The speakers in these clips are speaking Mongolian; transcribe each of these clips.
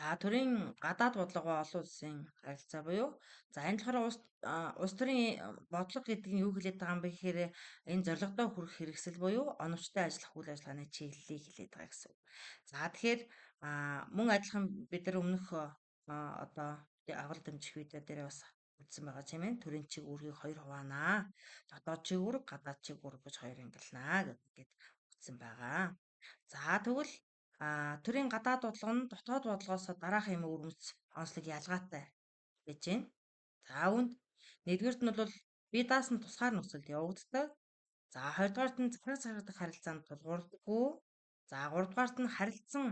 За төрийн гадаад бодлого олон улсын харилцаа буюу за энэ болохоор улс төрийн бодлого гэдэг нь юу хэлээд байгаа юм бэ гэхээр энэ зорилгодоо хүрэх хэрэгсэл буюу оновчтой ажиллах үйл ажиллагааны чиглэлийг хэлээд байгаа гэсэн үг. За тэгэхээр мөн адилхан бид нар өмнөх одоо агуулга дэмжих видео дээр бас үзсэн байгаа тийм ээ. Төрийн чиг үүргийг хоёр хуваанаа. Дотоод чиг үүрэг, гадаад чиг үүрэг гэж хоёр ангилнаа гэдэг үзсэн байгаа. За тэгвэл төрийн гадаад бодлого нь дотоод бодлогоос дараах юм өрмөц онцлог ялгаатай гэж байна. За үүнд нэгдүгээрт нь бол бие даасан тусгаар нөхцөлд явагддаг. За хоёрдугаарт нь захираг захирагдах харилцаанд тулгуурдаггүй. За гуравдугаарт нь харилцан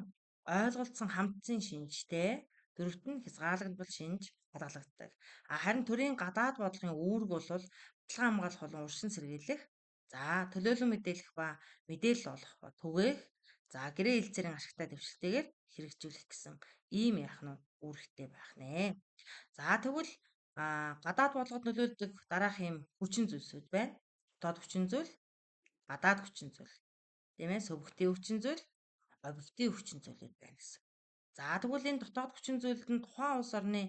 ойлголцсон хамтсан шинжтэй. Дөрөвт нь хязгаарлагдвал шинж хадгалагддаг. Харин төрийн гадаад бодлогын үүрэг бол баталгаа хамгаалах болон урьдчилан сэргийлэх. За төлөөлөн мэдээлэх ба мэдээлэл олох ба түгээх. За гэрээ хэлцээрийн ашигтай дэвшилтэйгээр хэрэгжүүлэх гэсэн ийм яах нь үүрэгтэй байх нэ. За тэгвэл гадаад бодлогод нөлөөлдөг дараах юм хүчин зүйлсүүд байна. Дотоод хүчин зүйл, гадаад хүчин зүйл, тийм ээ, сувгтийн хүчин зүйл, объектив хүчин зүйлүүд байна гэсэн. За тэгвэл энэ дотоод хүчин зүйлд нь тухайн улс орны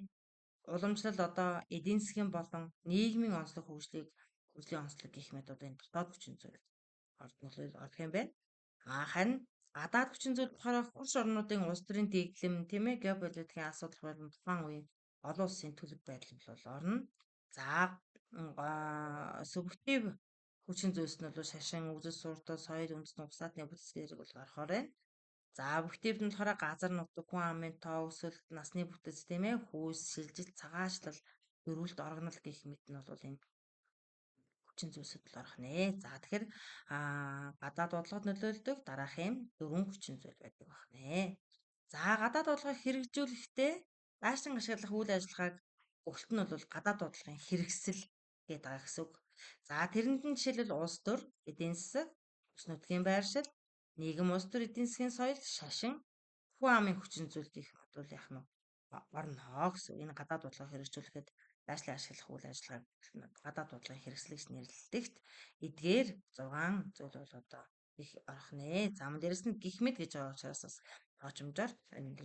уламжлал одоо эдийн засгийн болон нийгмийн онцлог хөгжлийн онцлог гэх мэт одоо энэ дотоод хүчин зүйл орох юм байна. Харин гадаад хүчин зүйл болохоор хурц орнуудын улс төрийн дэглэм, тийм ээ, геополитикийн асуудал болон тухайн үеийн олон улсын төлөв байдал бол орно. За субъектив хүчин зүйлс нь бол шашин, үзэл суртал, соёл, үндэстэн, угсаатны бүтэц зэрэг бол орохоор байна. За объектив нь болохоор газар нутаг, хүн амын тоо, өсөлт, насны бүтэц, тийм ээ, хүйс, шилжилт, цагаачлал, өрүүлт, оргонол гэх мэт нь бол энэ хүчин зүйлсүүд л орох нэ. За тэгэхээр гадаад бодлогод нөлөөлдөг дараах юм дөрвөн хүчин зүйл байдаг байх нэ. За гадаад бодлогыг хэрэгжүүлэхдээ даашин ашиглах үйл ажиллагааг өгөлт нь бол гадаад бодлогын хэрэгсэл гэдэг байгаа гэсэн үг. За тэрэнд нь жишээлбэл улс төр, эдийн засаг, бүс нутгийн байршил, нийгэм, улс төр, эдийн засгийн соёл, шашин, хүн амын хүчин зүйл гэх мэт бол яах нь орно гэсэн. Энэ гадаад бодлогыг хэрэгжүүлэхэд даашлан ашиглах үйл ажиллагааг гадаад бодлогын хэрэгсэл гэж нэрлэдэг. Эдгээр 6 зүйл бол одоо их орох нэ. За мөн дээрэс нь гих мэд гэж байгаа учраас бас тоочмжоор энэ